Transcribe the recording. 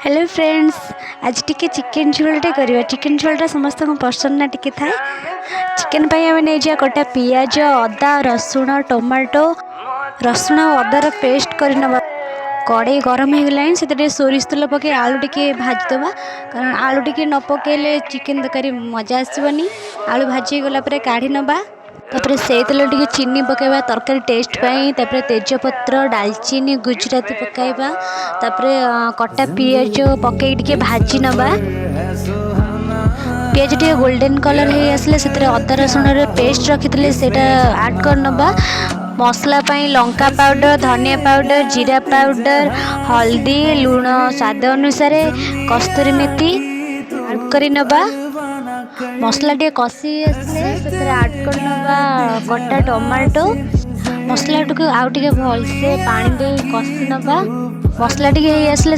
Hello friends, आज टिके chicken झोलटे करवा। चिकेन झोलटा समस्त पसंद ना टिके थाए। चिकेन पाई आम नहीं जा कटा पियाज अदा रसुण टमाटो रसुण अदार पेस्ट कर नवा। कड़े गरम हो गलानी से सोरिष तेल पके आलू टिके भाजीदबा, कारण आलू टिके न पकेले चिकेन तरकारी मजा आसबनी। आलू भाजी गला काढ़ी नबा, तापर से तेल टिके चीनी पकेबा तरकारी टेस्ट पाई, तापर तेजपत्र डालचीनी गुजराती पकाइबा, तापर कटा पियाज पकई टिके भाजी नबा। पियाज टिके गोल्डन कलर हो आसले से अदा रसुण पेस्ट रखी से ऐड कर नबा। मसला पाई लंका पाउडर धनिया पाउडर जीरा पाउडर हल्दी लुण स्वाद अनुसार कस्तूरी मेथी ऐड कर नबा। मसला टे कषि आसले ऐड कर नबा कटा टमाटो। मसला टी आउ टे भलसे पानी दे कषि नबा। मसला टी आसले